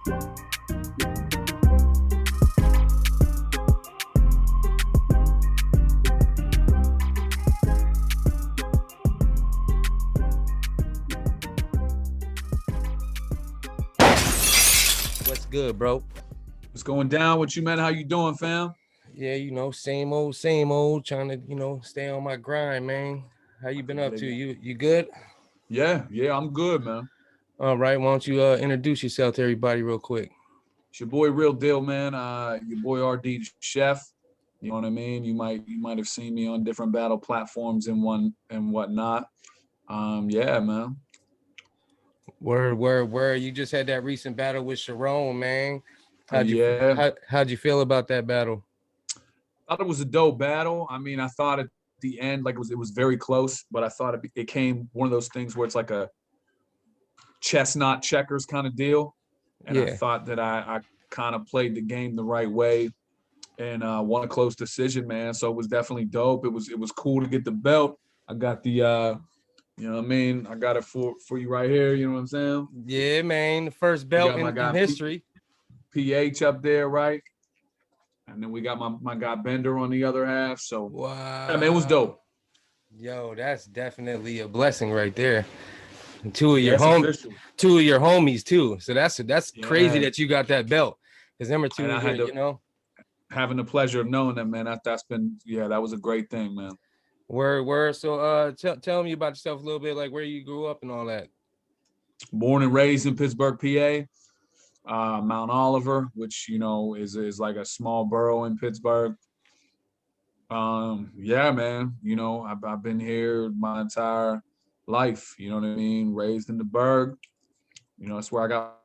What's good, bro? What's going down with you, man? How you doing, fam? Yeah, same old, trying to, stay on my grind, man. How you been up to? You good? Yeah, I'm good, man. All right, why don't you introduce yourself to everybody real quick? It's your boy Real Deal, man. Your boy RD the Chef. You know what I mean? You might have seen me on different battle platforms and whatnot. Yeah, man. Where you just had that recent battle with Charron, man. Yeah. How'd you feel about that battle? Thought it was a dope battle. I mean, I thought at the end, like it was very close, but I thought it came one of those things where it's like a chess not checkers kind of deal. And I Yeah. thought that I kind of played the game the right way and won a close decision, man. So it was definitely dope. It was cool to get the belt. I got the you know what I mean? I got it for you right here, you know what I'm saying? Yeah, man. The first We belt got my in guy history. PH up there, right? And then we got my guy Bender on the other half. So Wow. yeah, man, it was dope. Yo, that's definitely a blessing right there. And two of Yeah, your it's official. homies too. So that's crazy Yeah. that you got that belt. Because them are two And I of your, had having the pleasure of knowing them, man. That's been that was a great thing, man. Where so tell me about yourself a little bit, like where you grew up and all that. Born and raised in Pittsburgh, PA. Mount Oliver, which is like a small borough in Pittsburgh. Yeah, man. I've been here my entire life. You know what I mean? Raised in the Berg. That's where I got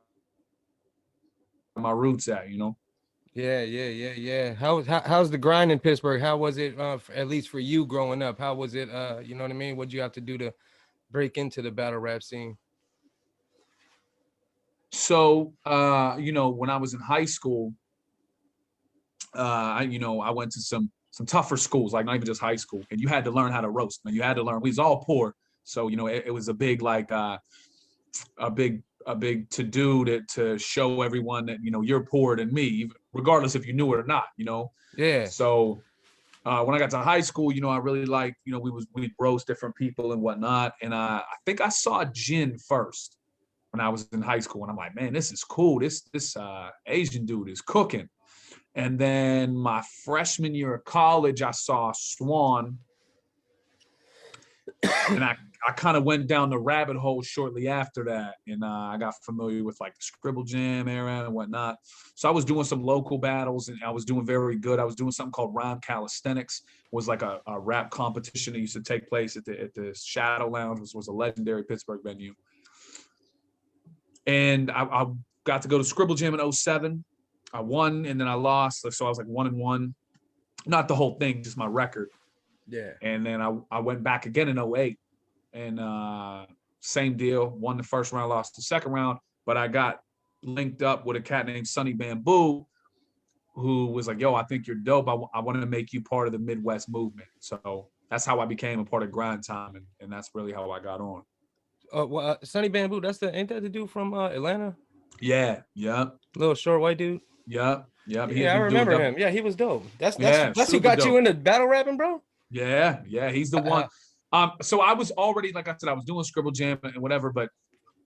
my roots at. Yeah. How's the grind in Pittsburgh? How was it at least for you growing up? How was it you know what I mean? What'd you have to do to break into the battle rap scene? So when I was in high school, I went to some tougher schools, like not even just high school, and you had to learn how to roast, man. You had to learn. We was all poor, so it was a big a big to do to show everyone that you're poorer than me, regardless if you knew it or not. Yeah. So when I got to high school, I really liked, we'd roast different people and whatnot, and I think I saw Jin first when I was in high school, and I'm like, man, this is cool. This Asian dude is cooking. And then my freshman year of college, I saw Swan, and I kind of went down the rabbit hole shortly after that, and I got familiar with like the Scribble Jam era and whatnot. So I was doing some local battles, and I was doing very good. I was doing something called Rhyme Calisthenics, was like a rap competition that used to take place at the Shadow Lounge, which was a legendary Pittsburgh venue. And I got to go to Scribble Jam in 2007. I won, and then I lost. So I was like 1-1. Not the whole thing, just my record. Yeah. And then I went back again in 2008. And same deal. Won the first round, lost the second round. But I got linked up with a cat named Sonny Bamboo, who was like, yo, I think you're dope. I want to make you part of the Midwest movement. So that's how I became a part of Grind Time. And that's really how I got on. Well, Sonny Bamboo, ain't that the dude from Atlanta? Yeah. Little short white dude. Yeah. Yeah, I remember him. Yeah, he was dope. That's who got dope. you into battle rapping, bro? Yeah, he's the one. So I was already, like I said, I was doing Scribble Jam and whatever, but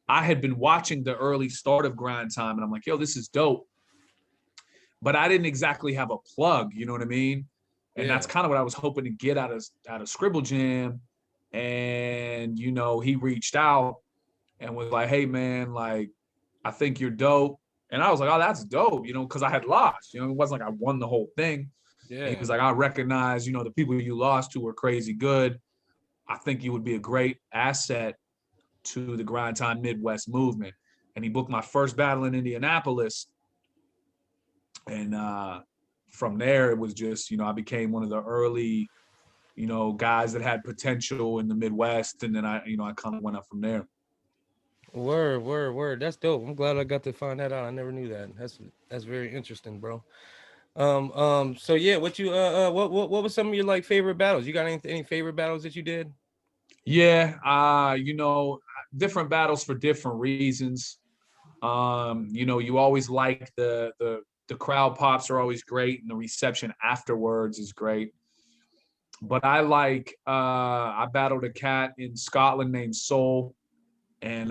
I had been watching the early start of Grind Time, and I'm like, yo, this is dope. But I didn't exactly have a plug, you know what I mean? And that's kind of what I was hoping to get out of Scribble Jam. And he reached out and was like, hey man, like, I think you're dope. And I was like, oh, that's dope, because I had lost. It wasn't like I won the whole thing. Yeah. And he was like, I recognize, the people you lost to were crazy good. I think you would be a great asset to the Grind Time Midwest movement. And he booked my first battle in Indianapolis. And from there, it was just, I became one of the early, guys that had potential in the Midwest. And then I kind of went up from there. Word. That's dope. I'm glad I got to find that out. I never knew that. That's very interesting, bro. So yeah, what you what was some of your like favorite battles? You got any favorite battles that you did? Yeah, different battles for different reasons. You know, you always like the crowd pops are always great, and the reception afterwards is great. But I battled a cat in Scotland named Soul, and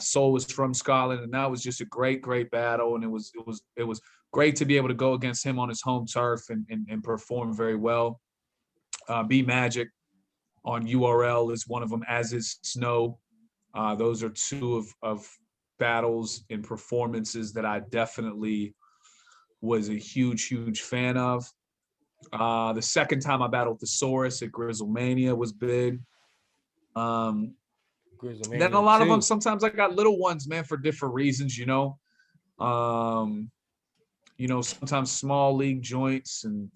Soul was from Scotland, and that was just a great battle, and it was great to be able to go against him on his home turf and perform very well. B Magic on URL is one of them, as is Snow. Those are two of battles and performances that I definitely was a huge fan of. The second time I battled Thesaurus at Grizzlemania was big. Um, then a Grizzlemania lot of them, too. sometimes I got little ones, man, for different reasons, you know. Um, sometimes small league joints, and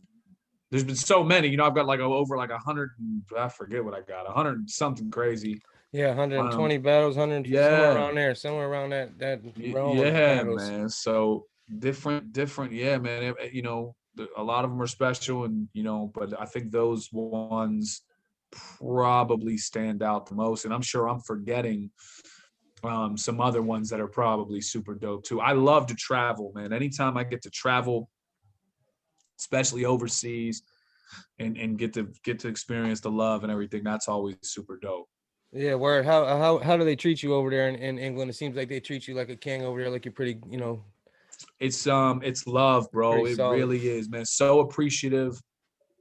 there's been so many, I've got like over like 100, I forget what I got, 100 something crazy. Yeah, 120 battles, 100 somewhere Yeah, around there, somewhere around that realm of yeah, battles. man. So different, yeah, man. A lot of them are special, and but I think those ones probably stand out the most, and I'm sure I'm forgetting some other ones that are probably super dope too. I love to travel, man. Anytime I get to travel, especially overseas, and get to experience the love and everything, that's always super dope. Yeah, where how do they treat you over there in England? It seems like they treat you like a king over there, like you're pretty, It's love, bro. pretty It solid. really is, man. So appreciative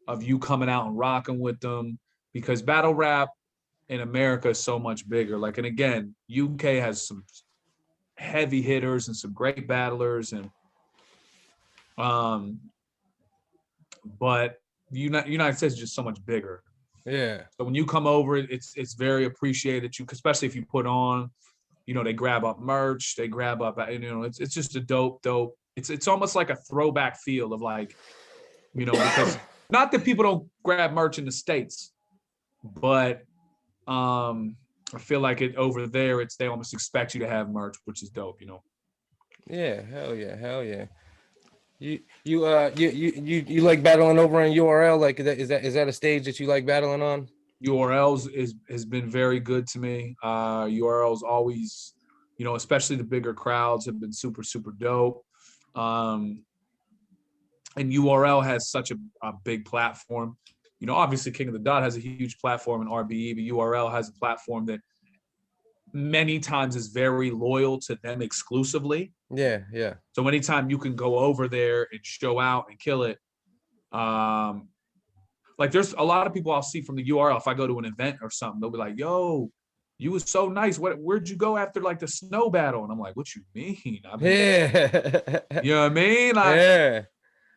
of you coming out and rocking with them, because battle rap in America is so much bigger. Like, and again, UK has some heavy hitters and some great battlers, and um, but United States is just so much bigger. Yeah. So when you come over, it's very appreciated. You, especially if you put on, they grab up merch, they grab up, it's just a dope. It's almost like a throwback feel of like, because not that people don't grab merch in the States, but I feel like it over there, they almost expect you to have merch, which is dope. Yeah, hell yeah. You like battling over on URL? Like is that a stage that you like battling on? URLs has been very good to me. URLs always, especially the bigger crowds have been super dope. Um, and URL has such a big platform. Obviously King of the Dot has a huge platform in RBE, but URL has a platform that many times is very loyal to them exclusively. Yeah. So anytime you can go over there and show out and kill it, like there's a lot of people I'll see from the URL. If I go to an event or something, they'll be like, "Yo, you was so nice. Where'd you go after like the snow battle?" And I'm like, "What you mean? I mean, Yeah. you know what I mean?" Yeah.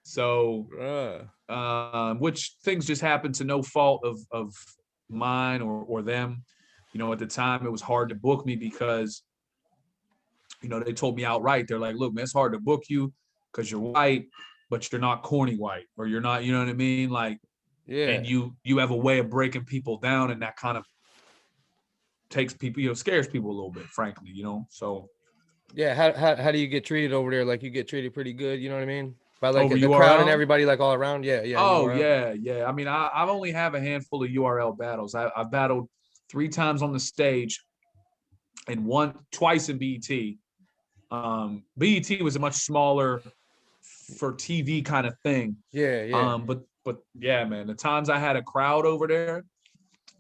So, Bruh. which things just happened to no fault of mine or them. At the time it was hard to book me because, they told me outright. They're like, "Look, man, it's hard to book you because you're white, but you're not corny white, or you're not, you know what I mean? Like, and Yeah. you have a way of breaking people down, and that kind of takes people, scares people a little bit, frankly. So Yeah. How do you get treated over there? Like you get treated pretty good, you know what I mean? By like over the crowd and URL. everybody like all around. Yeah, Oh URL. yeah. I mean, I've only have a handful of URL battles. I've battled 3 times on the stage, and twice in BET. BET was a much smaller for TV kind of thing. Yeah. But yeah, man, the times I had a crowd over there.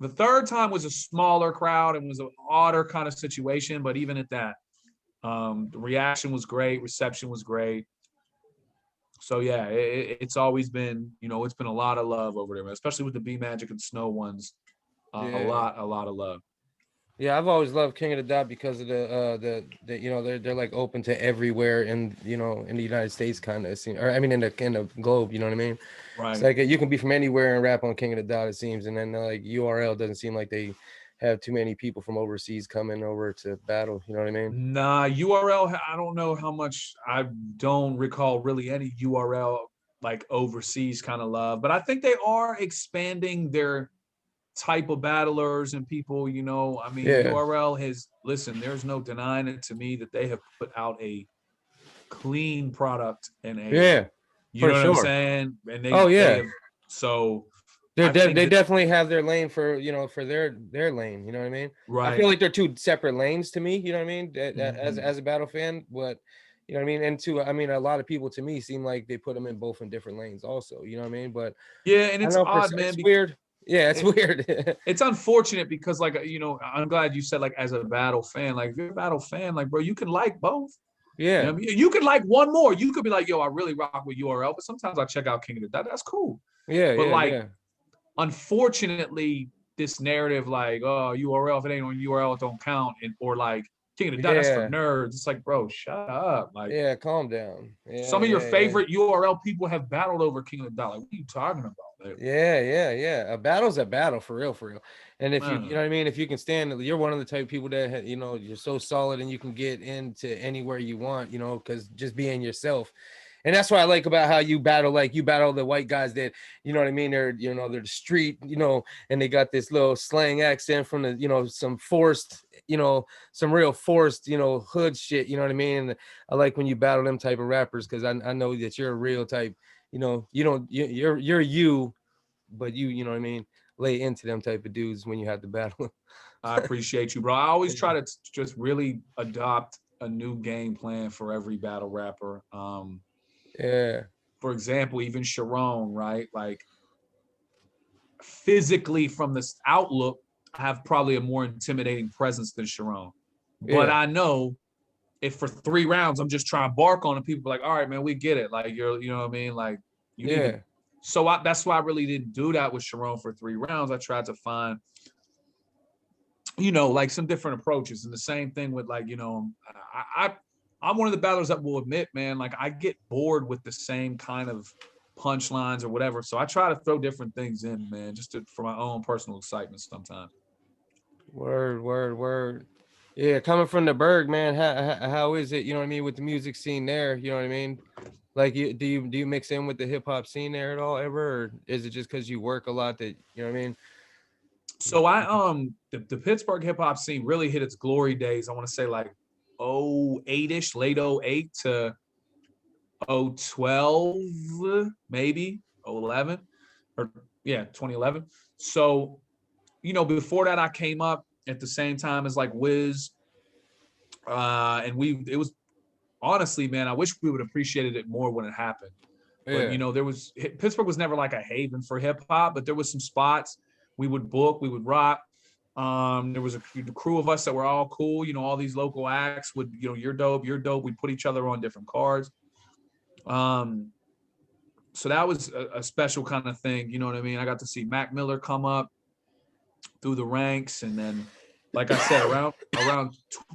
The third time was a smaller crowd and was an odder kind of situation, but even at that, the reaction was great, reception was great. So yeah, it's always been, it's been a lot of love over there, man, especially with the B Magic and Snow ones. A Yeah. lot of love. Yeah, I've always loved King of the Dot because of the they're like open to everywhere in the United States kind of seems, or I mean in the globe, you know what I mean? It's Right. like you can be from anywhere and rap on King of the Dot, it seems, and then like URL doesn't seem like they have too many people from overseas coming over to battle, you know what I mean? Nah, URL, I don't know how much. I don't recall really any URL like overseas kind of love, but I think they are expanding their type of battlers and people. I mean, Yeah, URL has, listen, there's no denying it to me that they have put out a clean product and yeah, you for know what I'm sure. saying? And Oh they yeah, have, so I think they that definitely have their lane for, for their lane. You know what I mean? I feel right. like they're two separate lanes to me. You know what I mean? As Mhm. a battle fan, but you know what I mean. And to I mean, a lot of people to me seem like they put them in both in different lanes. Also, you know what I mean? But Yeah, and I it's know odd, man. it's weird. Yeah, it's It, weird. it's unfortunate because, like, I'm glad you said, like, as a battle fan, like, if you're a battle fan, like, bro, you can like both. You know Yeah, what I mean? You could like one more. You could be like, yo, I really rock with URL, but sometimes I check out King of the Dot. That's cool. yeah, But yeah, like, yeah, unfortunately, this narrative, like, oh, URL, if it ain't on URL, it don't count, and or like King of the Dot, that's for yeah, nerds. It's like, bro, shut up. Like, yeah. Calm down. Yeah, some of your yeah, yeah. favorite URL people have battled over King of the Dot. Like, what are you talking about? Like, Yeah, yeah, yeah. A battle's a battle for real, for real. And if you know man, what I mean, if you can stand, you're one of the type of people that you're so solid and you can get into anywhere you want, because just being yourself. And that's what I like about how you battle, like you battle the white guys that, you know what I mean, they're the street, and they got this little slang accent from the, some forced, some real forced, hood shit, you know what I mean? And I like when you battle them type of rappers because I know that you're a real type, you don't you're you, but you know what I mean, lay into them type of dudes when you have to battle. I appreciate you, bro. I always try to just really adopt a new game plan for every battle rapper. Yeah, For example, even Charron, right? Like, physically from this outlook, I have probably a more intimidating presence than Charron. But yeah, I know if for 3 rounds I'm just trying to bark on it, people are like, all right, man, we get it. Like, you know what I mean? Like, you need to. yeah, So that's why I really didn't do that with Charron for 3 rounds. I tried to find, like some different approaches. And the same thing with, like, I'm one of the battlers that will admit, man, like, I get bored with the same kind of punchlines or whatever. So I try to throw different things in, man, for my own personal excitement sometimes. word, word, word. Yeah, coming from the Berg, man, how is it, you know what I mean, with the music scene there, you know what I mean? Like, do you mix in with the hip hop scene there at all ever, or is it just because you work a lot that, you know what I mean? So the Pittsburgh hip hop scene really hit its glory days. I want to say like 08ish, late 08 to 012, maybe 011, or yeah, 2011. So, before that, I came up at the same time as like Wiz. And it was, honestly, man, I wish we would have appreciated it more when it happened. But, Yeah, Pittsburgh was never like a haven for hip hop, but there was some spots we would book, we would rock. There was a crew of us that were all cool. All these local acts would, you're dope, you're dope. We'd put each other on different cards. Um, so that was a special kind of thing. You know what I mean? I got to see Mac Miller come up through the ranks, and then, like I said, around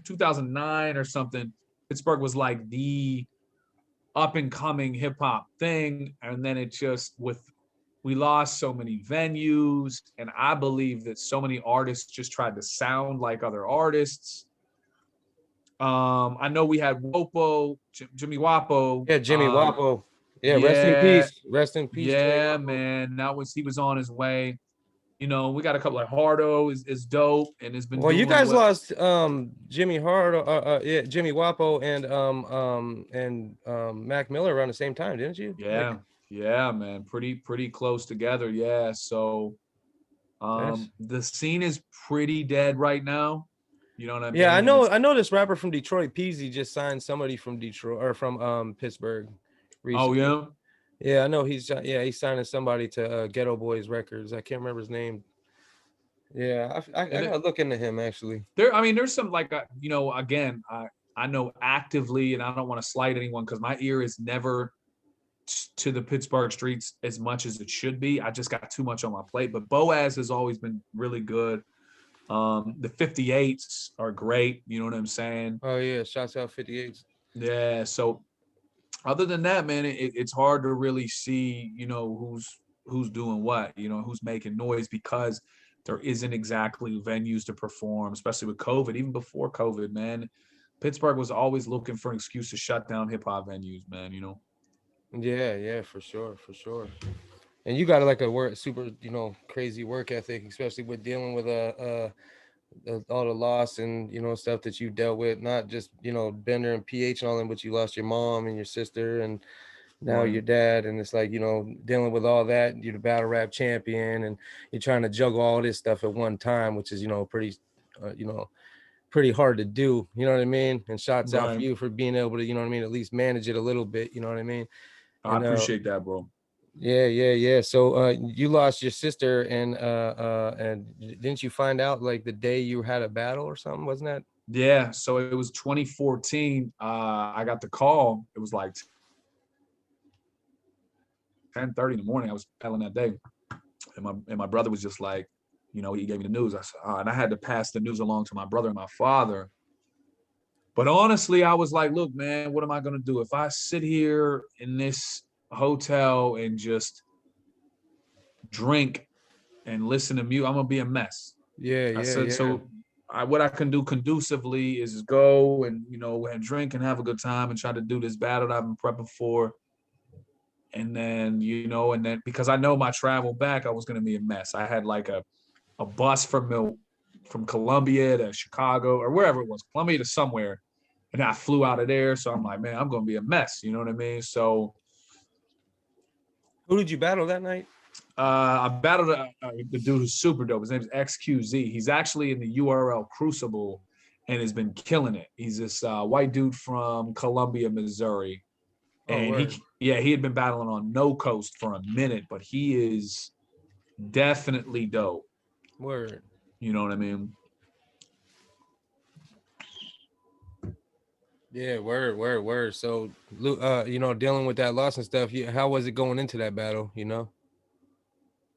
2009 or something, Pittsburgh was like the up and coming hip hop thing, and then it just we lost so many venues, and I believe that so many artists just tried to sound like other artists. I know we had Wopo, Jimmy Wapo. yeah, Jimmy Wapo. Yeah, Yeah, rest in peace, Jimmy yeah, Wapo. man. He was on his way. We got a couple like Hardo is dope and has been Well, you doing guys well. lost Jimmy Hard, yeah, Jimmy Wapo and Mac Miller around the same time, didn't you? Like Yeah, yeah, man. Pretty close together. Yeah. So that's the scene is pretty dead right now. You know what I yeah, mean? And it's I know this rapper from Detroit, Peasy, just signed somebody from Detroit or from Pittsburgh oh recently. yeah. Yeah, I know he's signing somebody to Ghetto Boys Records. I can't remember his name. Yeah, I And gotta look into him actually. there's some like again, I know actively, and I don't want to slight anyone because my ear is never to the Pittsburgh streets as much as it should be. I just got too much on my plate. But Boaz has always been really good. The 58s are great. You know what I'm saying? Oh yeah, shouts out 58. Yeah. So other than that, man, it's hard to really see, who's doing what, who's making noise because there isn't exactly venues to perform, especially with COVID. Even before COVID, man, Pittsburgh was always looking for an excuse to shut down hip hop venues, man. Yeah, yeah, for sure, for sure. And you got like a super, crazy work ethic, especially with dealing with all the loss and stuff that you dealt with. Not just Bender and PH and all them, but you lost your mom and your sister, and now Right. your dad, and it's like, you know, dealing with all that. You're the battle rap champion, and you're trying to juggle all this stuff at one time, which is, you know, pretty, you know, pretty hard to do. You know what I mean? And shots out for Right. you for being able to, you know what I mean, at least manage it a little bit. You know what I mean? I And appreciate that, bro. yeah, yeah, yeah. So you lost your sister, and didn't you find out like the day you had a battle or something? Wasn't that? Yeah. So it was 2014. I got the call. It was like 10:30 in the morning. I was battling that day. And my brother was just like, you know, he gave me the news. I said, and I had to pass the news along to my brother and my father. But honestly, I was like, look, man, what am I going to do? If I sit here in this hotel and just drink and listen to music, I'm going to be a mess. Yeah, I yeah, said, yeah. so what I can do conducively is go and, you know, and drink and have a good time and try to do this battle that I've been prepping for. And then, you know, and then because I know my travel back, I was going to be a mess. I had like a bus from Columbia to Chicago or wherever it was, Columbia to somewhere. And I flew out of there. So I'm like, man, I'm going to be a mess. You know what I mean? So Who did you battle that night? I battled the dude who's super dope. His name is XQZ. He's actually in the URL Crucible and has been killing it. He's this white dude from Columbia, Missouri. Oh, And word, he had been battling on No Coast for a minute, but he is definitely dope. word. You know what I mean? Yeah, word, word, word. So, you know, dealing with that loss and stuff. How was it going into that battle? You know?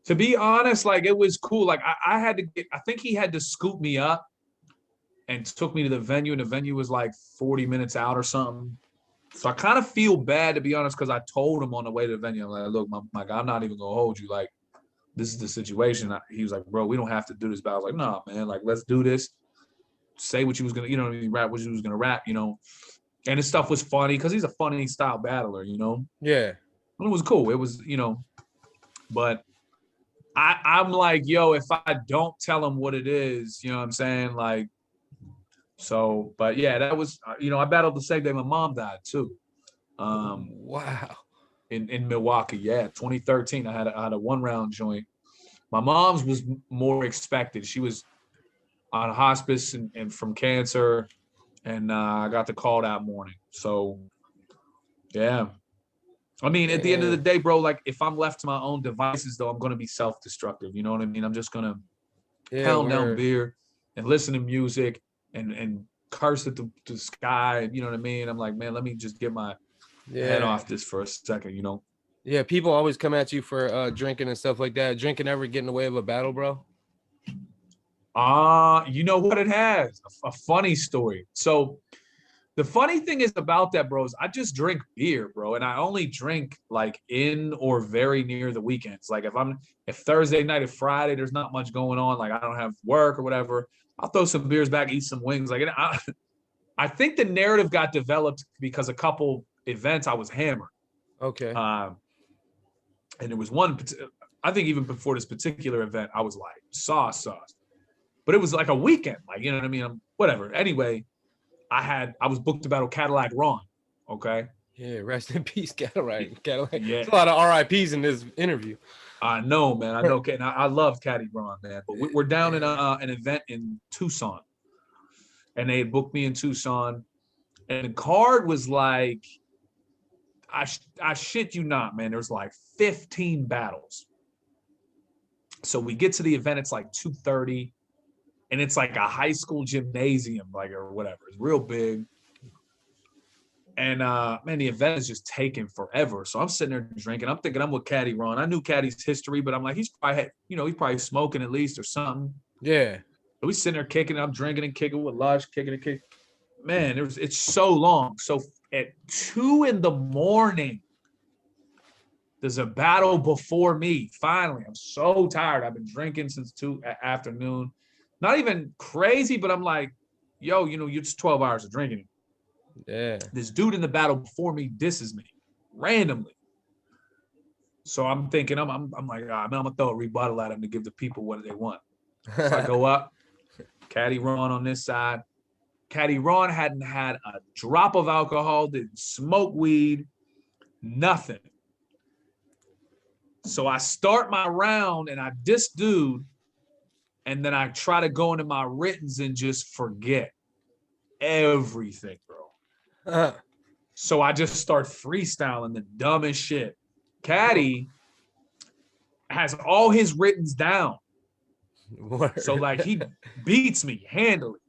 To be honest, like it was cool. Like I had to get, I think he had to scoop me up and took me to the venue, and the venue was like 40 minutes out or something. So I kind of feel bad, to be honest, because I told him on the way to the venue, I'm like, look, my guy, I'm not even gonna hold you. Like, this is the situation. He was like, bro, we don't have to do this. But I was like, nah, man, like, let's do this. Say what you was gonna, you know what I mean, rap what you was gonna rap, you know. And his stuff was funny because he's a funny style battler, you know. Yeah. And it was cool. It was, you know, but I'm like, yo, if I don't tell him what it is, you know what I'm saying? Like, so, but yeah, that was, you know, I battled the same day my mom died too. Wow. In Milwaukee, yeah, 2013. I had a 1 round joint. My mom's was more expected. She was on hospice and from cancer, and I got the call that morning. So, yeah. I mean, at the end of the Yeah. day, bro, like if I'm left to my own devices, though, I'm gonna be self-destructive. You know what I mean? I'm just gonna Yeah. pound down Word. beer and listen to music and curse at the sky. You know what I mean? I'm like, man, let me just get my head Yeah. off this for a second. You know? Yeah. People always come at you for drinking and stuff like that. Drinking ever get in the way of a battle, bro? You know what it has? A funny story. So the funny thing is about that, bro, is I just drink beer, bro. And I only drink like in or very near the weekends. Like if Thursday night or Friday, there's not much going on, like I don't have work or whatever, I'll throw some beers back, eat some wings. Like I think the narrative got developed because a couple events I was hammered. Okay. And there was one, I think even before this particular event, I was like sauce. But it was like a weekend, like, you know what I mean? Whatever. Anyway, I was booked to battle Cadillac Ron. Okay. Yeah. Rest in peace, Cadillac. Cadillac. Yeah. There's a lot of RIPs in this interview. I know, man. I know. And I love Caddy Ron, man. But we're down in an event in Tucson, and they had booked me in Tucson, and the card was like, I shit you not, man. There's like 15 battles. So we get to the event. It's like 2:30, and it's like a high school gymnasium, like or whatever. It's real big. And man, the event is just taking forever. So I'm sitting there drinking. I'm thinking I'm with Caddy Ron. I knew Caddy's history, but I'm like, he's probably smoking at least or something. Yeah. So we sitting there kicking. I'm drinking and kicking with Lush, kicking and kicking. Man, it's so long. So at 2 a.m, there's a battle before me. Finally, I'm so tired. I've been drinking since 2 afternoon. Not even crazy, but I'm like, yo, you know, it's 12 hours of drinking. Yeah. This dude in the battle before me disses me randomly. So I'm thinking, I'm like, I'm gonna throw a rebuttal at him to give the people what they want. So I go up, Caddy Ron on this side. Caddy Ron hadn't had a drop of alcohol, didn't smoke weed, Nothing. So I start my round and I diss dude, and then I try to go into my writtens and just forget everything, bro. Uh, So I just start freestyling the dumbest shit. Caddy has all his writtens down. So like he beats me handily.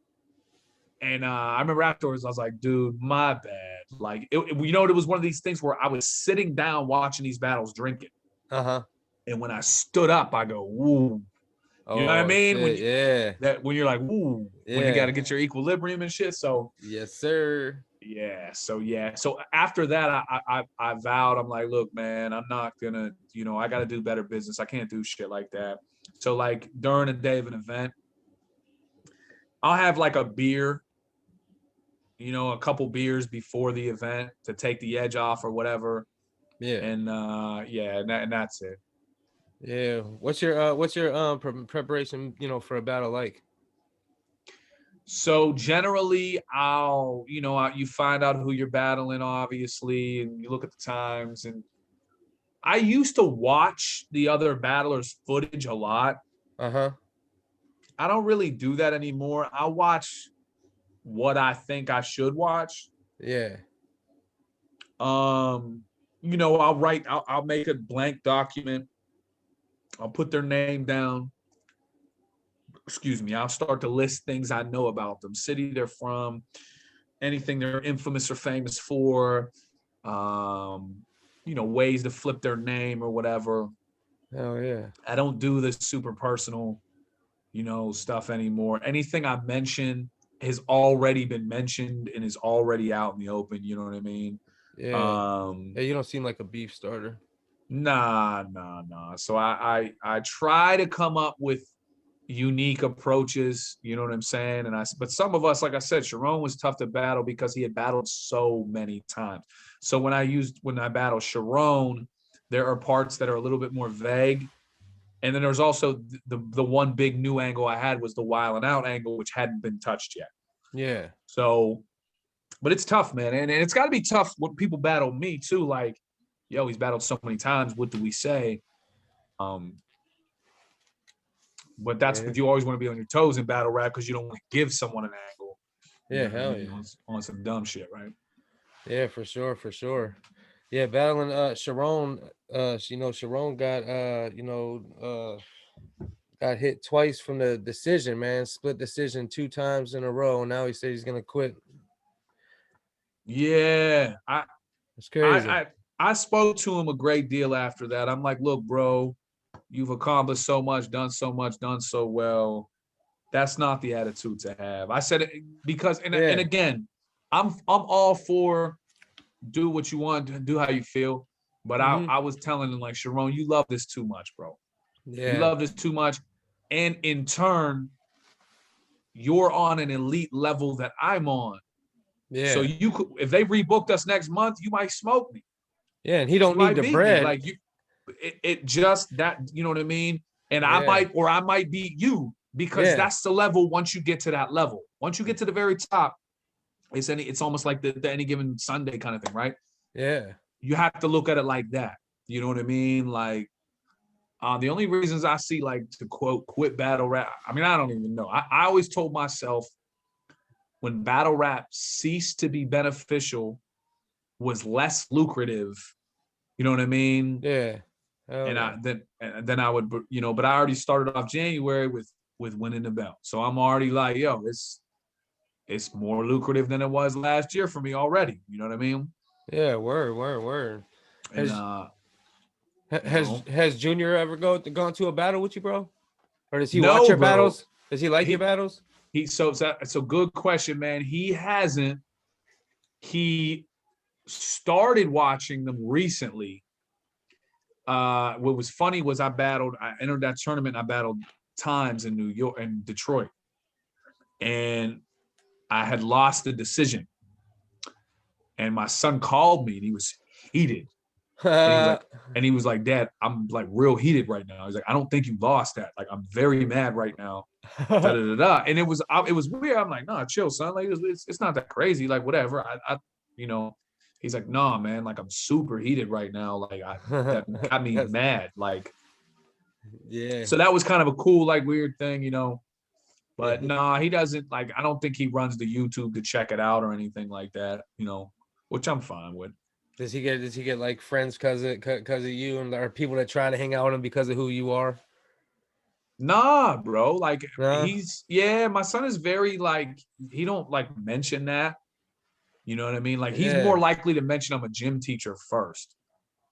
And I remember afterwards, I was like, dude, my bad. Like, you know, it was one of these things where I was sitting down watching these battles drinking. Uh-huh. And when I stood up, I go, ooh. You know what I Oh, mean? shit, When you're like, ooh, when you got to get your equilibrium and shit. So yes, sir. yeah. So after that, I vowed, I'm like, look, man, I'm not gonna, you know, I got to do better business. I can't do shit like that. So like during a day of an event, I'll have like a beer, you know, a couple beers before the event to take the edge off or whatever. Yeah. And and that's it. Yeah. What's your preparation, you know, for a battle like? So generally, you find out who you're battling, obviously, and you look at the times. And I used to watch the other battlers' footage a lot. Uh-huh. I don't really do that anymore. I watch what I think I should watch. Yeah. I'll make a blank document. I'll put their name down. Excuse me. I'll start to list things I know about them, city they're from, anything they're infamous or famous for, ways to flip their name or whatever. Oh yeah. I don't do this super personal, stuff anymore. Anything I mention has already been mentioned and is already out in the open. You know what I mean? Yeah. Yeah, you don't seem like a beef starter. Nah. So I try to come up with unique approaches, you know what I'm saying? But some of us, like I said, Charron was tough to battle because he had battled so many times. So when I battle Charron, there are parts that are a little bit more vague. And then there's also the one big new angle I had was the Wild and Out angle, which hadn't been touched yet. Yeah. So, but it's tough, man. And it's got to be tough when people battle me too. Like, yo, he's battled so many times. What do we say? But that's what you always want to be on your toes in battle rap because you don't want to give someone an angle. Yeah, hell yeah. On some dumb shit, right? Yeah, for sure. Yeah, battling Charron, Charron got hit twice from the decision, man. Split decision 2 times in a row. Now he said he's gonna quit. Yeah. It's crazy. I spoke to him a great deal after that. I'm like, look, bro, you've accomplished so much, done so well. That's not the attitude to have. I said it because, and again, I'm all for do what you want, do how you feel. But I was telling him, like, Charron, you love this too much, bro. Yeah. You love this too much. And in turn, you're on an elite level that I'm on. Yeah. So you could, if they rebooked us next month, you might smoke me. Yeah, and he don't need the bread. Like it just that, you know what I mean? And I might beat you because that's the level. Once you get to that level, once you get to the very top, it's almost like the any given Sunday kind of thing, right? Yeah. You have to look at it like that. You know what I mean? Like, the only reasons I see, like, to quote, quit battle rap, I mean, I don't even know. I always told myself when battle rap ceased to be beneficial, was less lucrative. You know what I mean? Yeah. Then I would, but I already started off January with winning the belt. So I'm already like, yo, it's more lucrative than it was last year for me already. You know what I mean? Yeah, word. And has Junior ever gone to a battle with you, bro? Or does he No, watch your bro. battles? Does he like your battles? So it's a good question, man. He hasn't. He started watching them recently. What was funny was I entered that tournament. I battled times in New York and Detroit, and I had lost the decision. And my son called me, and he was heated. And he was like, Dad, I'm like real heated right now. He's like, I don't think you lost that. Like, I'm very mad right now. And it was weird. I'm like, nah, chill, son. Like, it's not that crazy. Like, whatever. He's like, nah, man, like I'm super heated right now. Like that got me That's, mad. Like, yeah. so that was kind of a cool, like weird thing, you know. Yeah. But nah, he doesn't like. I don't think he runs the YouTube to check it out or anything like that, you know, which I'm fine with. Does he get like friends cause of you, and or people that try to hang out with him because of who you are? Nah, bro. Like No. yeah, my son is very like he don't like mention that. You know what I mean? Like he's more Yeah. likely to mention I'm a gym teacher first.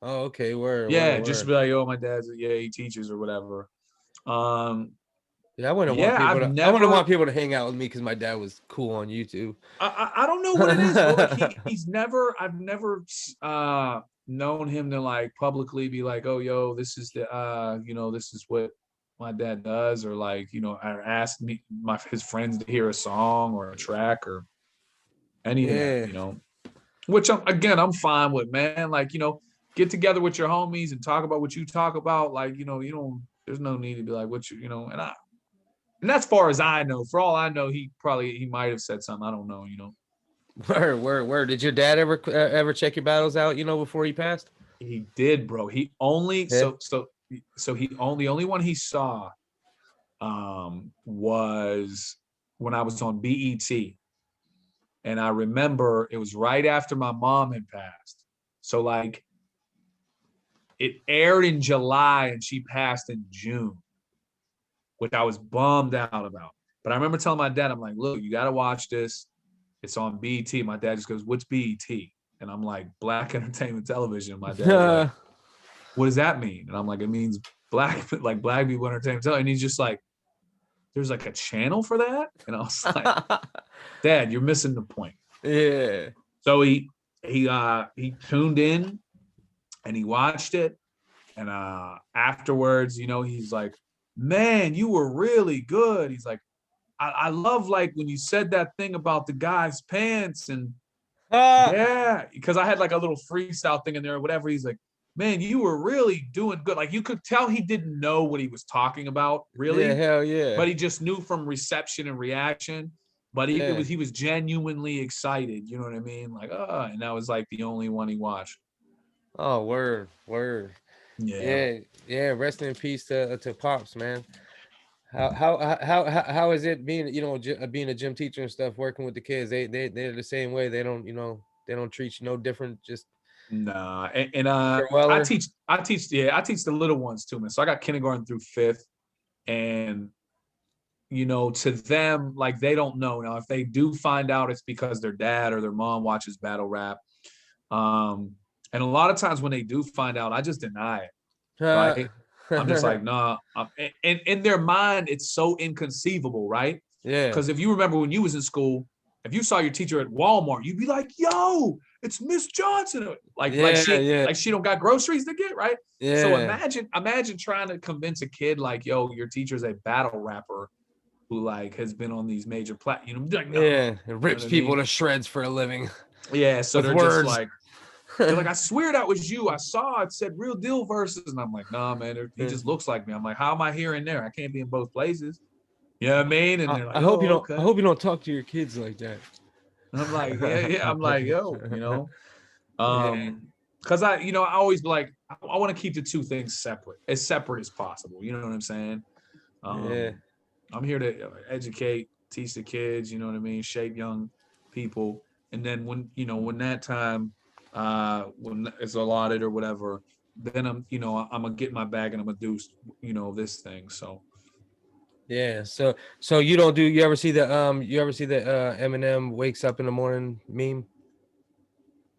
Oh, okay. Word, Yeah, word, just to word. be like, oh, my dad's yeah, he teaches or whatever. Um, Yeah, I wouldn't want yeah, people I've to. I wouldn't want never. people to hang out with me because my dad was cool on YouTube. I don't know what it is, bro. Like he's never. I've never known him to like publicly be like, oh, yo, this is the you know, this is what my dad does, or like, you know, or ask me his friends to hear a song or a track or any of that, Yeah. you know. Which I'm fine with, man. Like, you know, get together with your homies and talk about what you talk about. Like, you know, you don't. There's no need to be like, what you know. And that's far as I know. For all I know, he might have said something. I don't know. You know. Word, word, word. Did your dad ever check your battles out? You know, before he passed. He did, bro. He only Yeah. so he only one he saw was when I was on BET. And I remember it was right after my mom had passed. So like it aired in July and she passed in June, which I was bummed out about. But I remember telling my dad, I'm like, look, you got to watch this. It's on BET. My dad just goes, what's BET? And I'm like, Black Entertainment Television. My dad's like, what does that mean? And I'm like, it means black, like Black People Entertainment Television. And he's just like, there's like a channel for that? And I was like, Dad, you're missing the point. Yeah. So he tuned in and he watched it. And afterwards, you know, he's like, man, you were really good. He's like, I love like when you said that thing about the guy's pants and yeah, because I had like a little freestyle thing in there or whatever. He's like, man, you were really doing good. Like you could tell he didn't know what he was talking about, Yeah. really, Hell yeah. but he just knew from reception and reaction. But Yeah. he was genuinely excited. You know what I mean? Like, and that was like the only one he watched. Oh, word, word. Yeah. Yeah, yeah. Rest in peace to Pops, man. How is it being, you know, being a gym teacher and stuff, working with the kids? They're the same way. They don't, you know, they don't treat you no different. Just Nah, and Weller. I teach the little ones too, man. So I got kindergarten through fifth, and you know, to them, like they don't know. Now, if they do find out, it's because their dad or their mom watches battle rap. And a lot of times when they do find out, I just deny it, right? I'm just like, nah. And in their mind, it's so inconceivable, right? Yeah, Because if you remember when you was in school, if you saw your teacher at Walmart, you'd be like, yo, it's Miss Johnson. yeah, yeah, Like she don't got groceries to get, right? So yeah, imagine trying to convince a kid like, yo, your teacher's a battle rapper who like has been on these major platforms. Like, no, yeah. It you know rips what I people mean? to shreds for a living Yeah. So with they're just words. like, they're like, I swear that was you. I saw it said real deal verses. And I'm like, nah, man, he just looks like me. I'm like, how am I here and there? I can't be in both places. You know what I mean? And they're like, I hope you oh, don't. I okay. hope you don't talk to your kids like that. And I'm like, yeah. I'm like, yo, you know, Yeah, because you know, I always be like, I want to keep the two things separate as possible. You know what I'm saying? yeah. Um, I'm here to educate, teach the kids. You know what I mean? Shape young people. And then when that time, when it's allotted or whatever, then I'm gonna get my bag and I'm gonna do, this thing. So Yeah. So you don't do. You ever see the Eminem wakes up in the morning meme?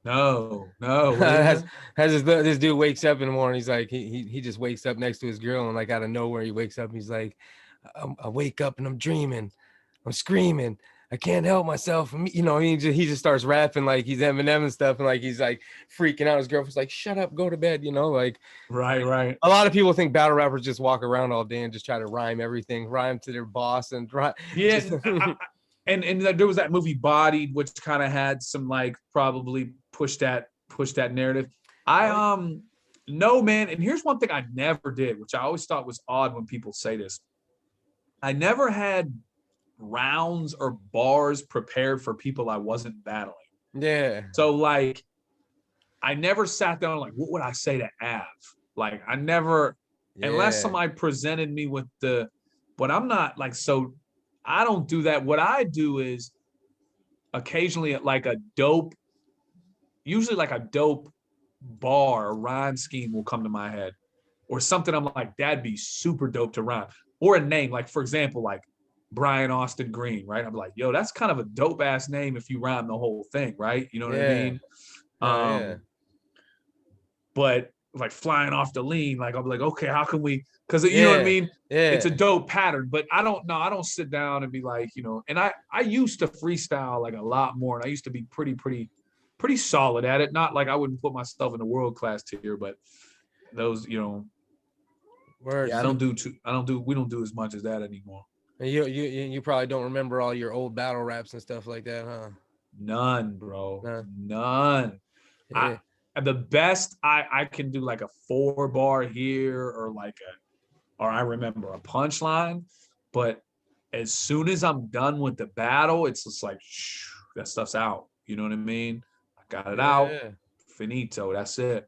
no, what is has that? has this dude wakes up in the morning. He's like he just wakes up next to his girl, and like out of nowhere he wakes up. And he's like, I wake up and I'm dreaming, I'm screaming. I can't help myself. And, you know, he just starts rapping like he's Eminem and stuff, and like he's like freaking out. His girlfriend's like, "Shut up, go to bed." You know, like Right. a lot of people think battle rappers just walk around all day and just try to rhyme everything, rhyme to their boss, and Yeah. just And there was that movie Bodied, which kind of had some like probably push that narrative. I no, man, and here's one thing I never did, which I always thought was odd when people say this. I never had rounds or bars prepared for people I wasn't battling. yeah, So like I never sat down like, what would I say to Av? Like I never, unless Yeah. somebody presented me with but I'm not like, so I don't do that. What I do is occasionally like usually like a dope bar or rhyme scheme will come to my head or something. I'm like, that'd be super dope to rhyme, or a name. Like, for example, like Brian Austin Green, right? I'm like, yo, that's kind of a dope ass name if you rhyme the whole thing, right? You know what I Yeah. mean? Oh, yeah. But like flying off the lean, like I'll be like, okay, how can we? Because you know what I Yeah. mean. It's a Yeah. dope pattern, but I don't know. I don't sit down and be like, And I used to freestyle like a lot more, and I used to be pretty solid at it. Not like I wouldn't put myself in the world class tier, but those, Word. yeah, I don't do too. I don't do. We don't do as much as that anymore. And you probably don't remember all your old battle raps and stuff like that, huh? None, bro. Nah. None. Yeah. The best I can do like a 4-bar here or I remember a punchline, but as soon as I'm done with the battle, it's just like that stuff's out. You know what I mean? I got it out. Yeah. Finito. That's it.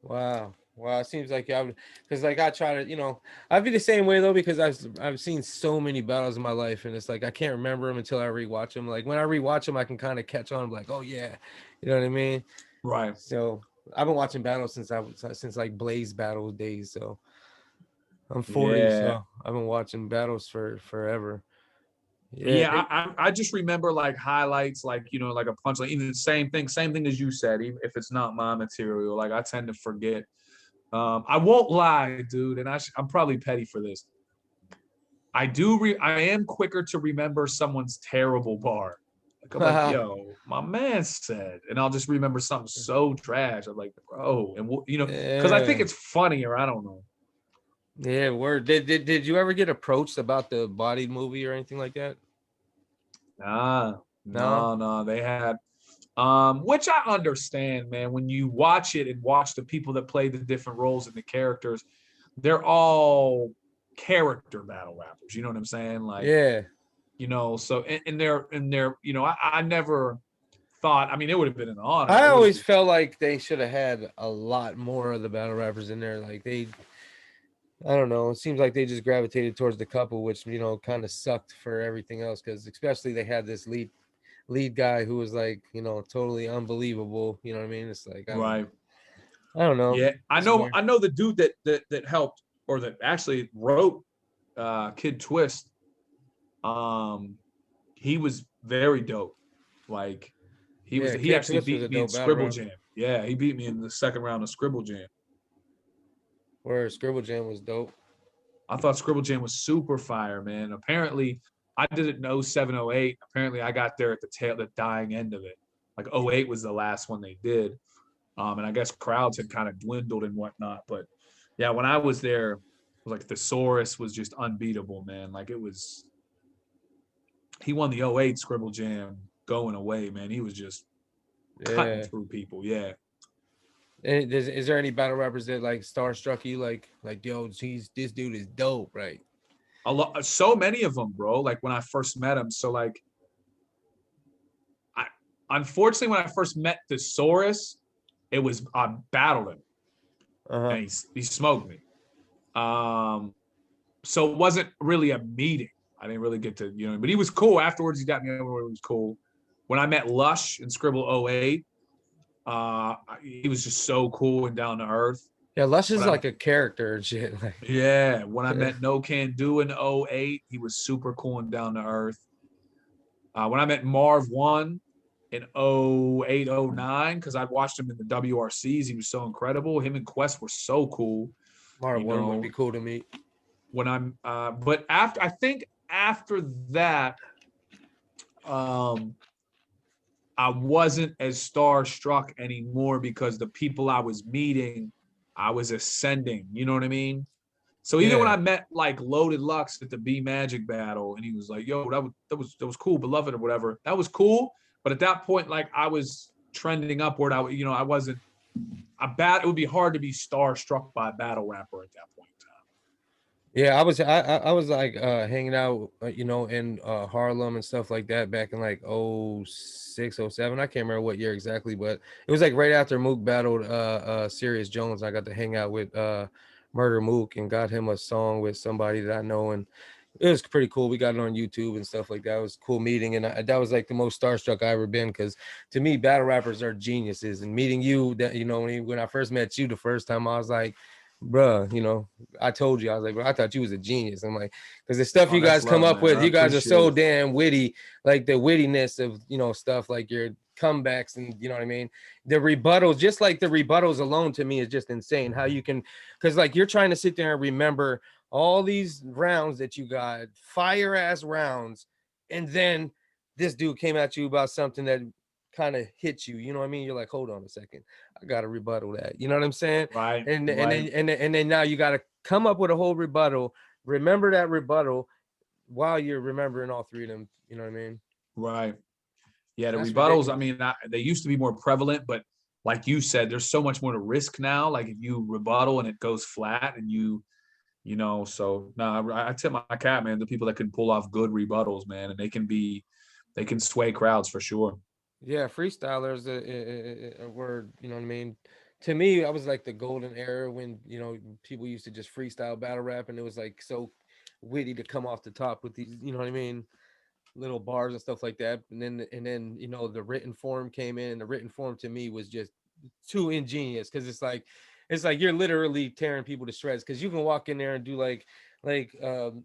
Wow. Wow. It seems like I would, because like I try to, I'd be the same way though, because I've seen so many battles in my life, and it's like I can't remember them until I rewatch them. Like when I rewatch them, I can kind of catch on. I'm like, oh yeah, you know what I mean? Right. So I've been watching battles since like Blaze battle days. So I'm 40, Yeah. so I've been watching battles for forever. Yeah. Yeah, I just remember like highlights, like like a punchline. Even the same thing as you said. Even if it's not my material, like I tend to forget. I won't lie, dude, and I'm probably petty for this. I am quicker to remember someone's terrible bar. Like I'm like, yo, my man said, and I'll just remember something so trash. I'm like, bro, and because I think Yeah. it's funnier. I don't know. Yeah, word. Did you ever get approached about the Bodied movie or anything like that? Nah, No? no. They had, which I understand, man. When you watch it and watch the people that play the different roles and the characters, they're all character battle rappers. You know what I'm saying? Like, Yeah. so I never thought. I mean, it would have been an honor. I It would have always been felt like they should have had a lot more of the battle rappers in there. Like I don't know. It seems like they just gravitated towards the couple, which kind of sucked for everything else. Because especially they had this lead guy who was like totally unbelievable. You know what I mean? It's like right. I don't know. Yeah, I It's know. weird. I know the dude that helped or that actually wrote Kid Twist. He was very dope. Like Yeah, he Kid actually Twist was a beat me in dope battle Scribble rapper. Jam. Yeah, he beat me in the second round of Scribble Jam. Where Scribble Jam was dope. I thought Scribble Jam was super fire, man. Apparently, I did it in 07, 08. Apparently, I got there at the dying end of it. Like 08 was the last one they did. And I guess crowds had kind of dwindled and whatnot. But yeah, when I was there, like Thesaurus was just unbeatable, man. Like he won the 08 Scribble Jam going away, man. He was just cutting Yeah. through people. Yeah. Is there any battle rappers that like starstruck you? Like yo, this dude is dope, right? So many of them, bro. Like when I first met him. So like, unfortunately, when I first met Thesaurus, I battled him Uh-huh. and he smoked me. So it wasn't really a meeting. I didn't really get to, but he was cool. Afterwards, he got me over. It was cool. When I met Lush and Scribble 08, he was just so cool and down to earth. Yeah, Lush is When like a character and shit. Like, when I met No Can Do in 08, he was super cool and down to earth. When I met Marv 1 in 08, 09, because I'd watched him in the WRCs, he was so incredible. Him and Quest were so cool. Mark One would be cool to meet. When but after that, I wasn't as starstruck anymore because the people I was meeting, I was ascending. You know what I mean? So even when I met like Loaded Lux at the B Magic battle, and he was like, "Yo, that was cool, beloved or whatever," that was cool. But at that point, like I was trending upward. I wasn't it would be hard to be starstruck by a battle rapper at that point in time. Yeah, I was like hanging out, you know, in Harlem and stuff like that back in like '06, '07. I can't remember what year exactly, but it was like right after Mook battled Sirius Jones. I got to hang out with Murder Mook and got him a song with somebody that I know, and it was pretty cool. We got it on YouTube and stuff like that. It was a cool meeting, and that was like the most starstruck I ever been, because to me, battle rappers are geniuses. And meeting you, that, you know, when I first met you the first time, I was like, bruh, you know, I told you, I was like, bro, I thought you was a genius. I'm like, because the stuff Oh, you that's guys come love, up man. with, I you guys are appreciate so it. damn witty, like the wittiness of, you know, stuff like your comebacks, and you know what I mean? The rebuttals, just like the rebuttals alone to me is just insane. How you can, because like you're trying to sit there and remember all these rounds that you got, fire ass rounds, and then this dude came at you about something that kind of hit you. You know what I mean? You're like, hold on a second, I got to rebuttal that. You know what I'm saying? Right, And right, then now you got to come up with a whole rebuttal. Remember that rebuttal while you're remembering all three of them. You know what I mean? right. Yeah, the That's rebuttals, I ridiculous. mean, they used to be more prevalent, but like you said, there's so much more to risk now. Like if you rebuttal and it goes flat and you know, so no, I tip my cap, man, the people that can pull off good rebuttals, man, and they can sway crowds for sure. Yeah, freestylers were, you know what I mean? To me, I was like the golden era when, you know, people used to just freestyle battle rap, and it was like so witty to come off the top with these, you know what I mean? Little bars and stuff like that. And then, you know, the written form came in, and the written form to me was just too ingenious, because it's like you're literally tearing people to shreds, because you can walk in there and do like you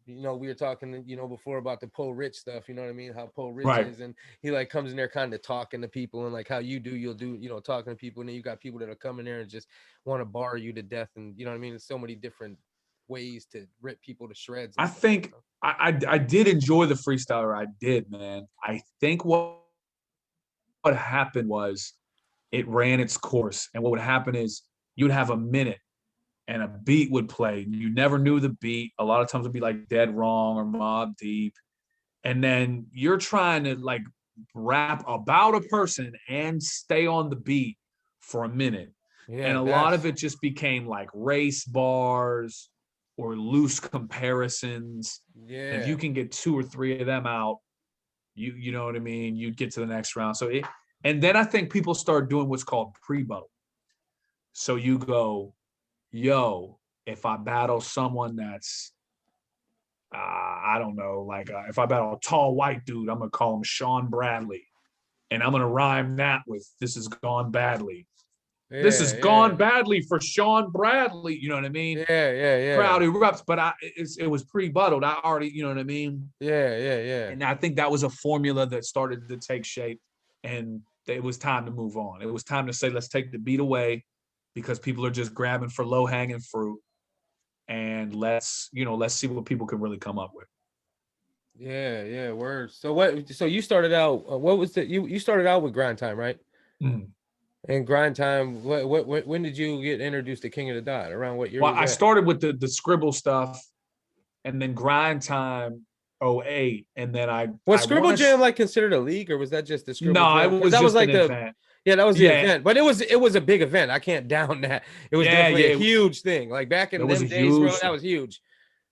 know, we were talking, you know, before about the Poe Rich stuff, you know what I mean, how Poe Rich Right. is, and he like comes in there kind of talking to people, and like how you do, you'll do, you know, talking to people, and then you got people that are coming there and just want to bar you to death, and you know what I mean, there's so many different ways to rip people to shreds and I stuff, you think know? I did enjoy the freestyler. I did, man. I think what happened was it ran its course. And what would happen is you'd have a minute and a beat would play. You never knew the beat. A lot of times it'd be like Dead Wrong or Mob Deep. And then you're trying to like rap about a person and stay on the beat for a minute. And Yeah, a lot of that's it just became like race bars or loose comparisons. And if yeah. you can get two or three of them out, you know what I mean, you get to the next round. So it, and then I think people start doing what's called pre-battle. So you go, yo, if I battle someone that's I don't know, like if I battle a tall white dude, I'm gonna call him Sean Bradley, and I'm gonna rhyme that with "This has gone badly." This has Yeah, gone yeah. badly for Sean Bradley. You know what I mean? Yeah, yeah, Crowd yeah. erupts, but it was pre-buttled. I already, you know what I mean? Yeah, yeah, yeah. And I think that was a formula that started to take shape, and it was time to move on. It was time to say, let's take the beat away because people are just grabbing for low hanging fruit, and let's see what people can really come up with. Yeah, yeah, word. So what, so you started out, what was the, you started out with Grind Time, right? Mm. And Grind Time, when did you get introduced to King of the Dot? Around what year Well, was I that? started with the scribble stuff, and then grind time '08, and then Was I Scribble want to Jam like considered a league, or was that just the Scribble no, it Jam? Because was that was just an like the, event. yeah, that was the Yeah, event, but it was a big event. I can't down that. It was yeah, definitely a yeah. huge thing. Like back It in was a them days, bro, huge that thing. was huge.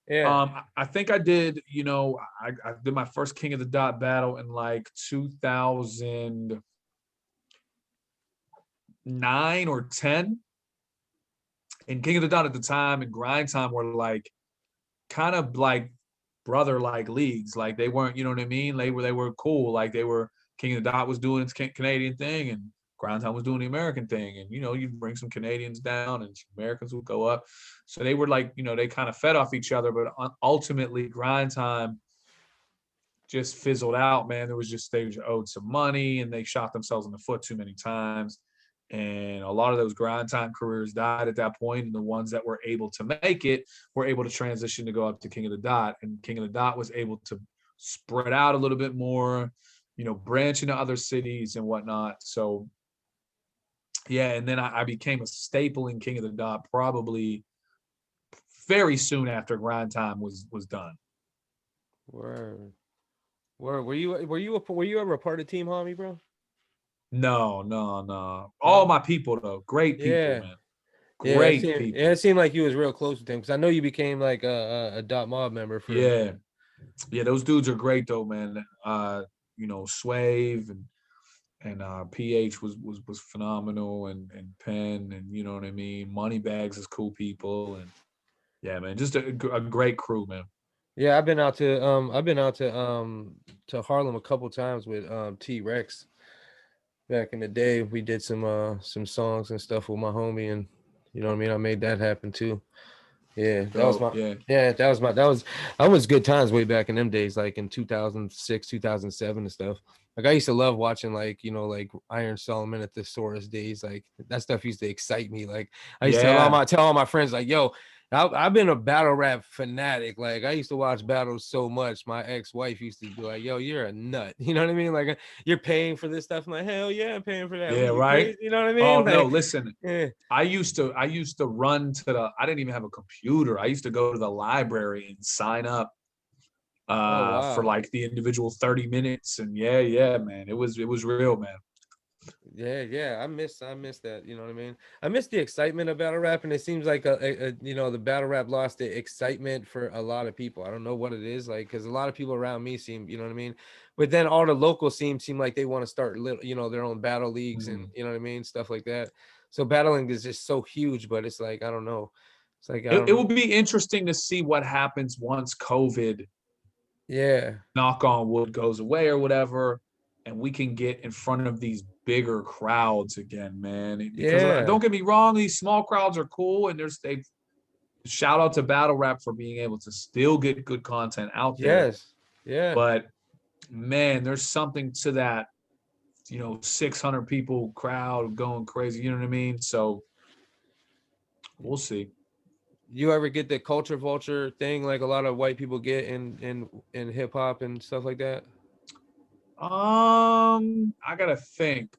Yeah. I think I did, I did my first King of the Dot battle in like 2009 or 10. And King of the Dot at the time and Grind Time were like kind of like brother like leagues. Like they weren't, you know what I mean? They were cool. Like they were King of the Dot was doing its Canadian thing and Grind Time was doing the American thing. And you'd bring some Canadians down and some Americans would go up. So they were like, they kind of fed off each other, but ultimately Grind Time just fizzled out, man. There was just they owed some money and they shot themselves in the foot too many times. And a lot of those grind time careers died at that point, and the ones that were able to make it were able to transition to go up to King of the Dot. And King of the Dot was able to spread out a little bit more, branch into other cities and whatnot. So yeah, and then I became a staple in King of the Dot probably very soon after grind time was done. Word. Word. Were you ever a part of Team Homie, bro? No, no, no. All No. my people though, great people, Yeah. man. Great people. it seemed like you was real close with him because I know you became like a Dot Mob member for a Yeah. minute. Yeah, those dudes are great though, man. Swave and PH was phenomenal, and Penn, and you know what I mean. Moneybags is cool people, and yeah, man, just a great crew, man. Yeah, I've been out to Harlem a couple times with T Rex back in the day. We did some songs and stuff with my homie, and you know what I mean. I made that happen too. Yeah, that was Dope. my Yeah. yeah, that was good times way back in them days, like in 2006, 2007 and stuff. Like I used to love watching like, like Iron Solomon at the Saurus days. Like that stuff used to excite me. Like I used to Yeah. tell all my friends, like, yo, I've been a battle rap fanatic. Like I used to watch battles so much. My ex-wife used to be like, yo, you're a nut. You know what I mean? Like you're paying for this stuff. I'm like, hell yeah, I'm paying for that. Yeah, What, you right. crazy? You know what I Oh mean? no, Like, listen. yeah. I used to run to the I didn't even have a computer. I used to go to the library and sign up Oh for wow. like the individual 30 minutes. And yeah, man. It was real, man. Yeah. I miss that. You know what I mean? I miss the excitement of battle rap, and it seems like the battle rap lost the excitement for a lot of people. I don't know what it is, like, because a lot of people around me seem, you know what I mean. But then all the local scenes seem like they want to start little, their own battle leagues and Mm. you know what I mean, stuff like that. So battling is just so huge, but it's like I don't know. It's like I It don't will know. be interesting to see what happens once COVID, Yeah, knock on wood, goes away or whatever, and we can get in front of these bigger crowds again, man. Because yeah, don't get me wrong, these small crowds are cool, and they shout out to battle rap for being able to still get good content out there. yes, yeah. But man, there's something to that, 600 people crowd going crazy. You know what I mean? So we'll see. You ever get the culture vulture thing like a lot of white people get in hip hop and stuff like that? I gotta think.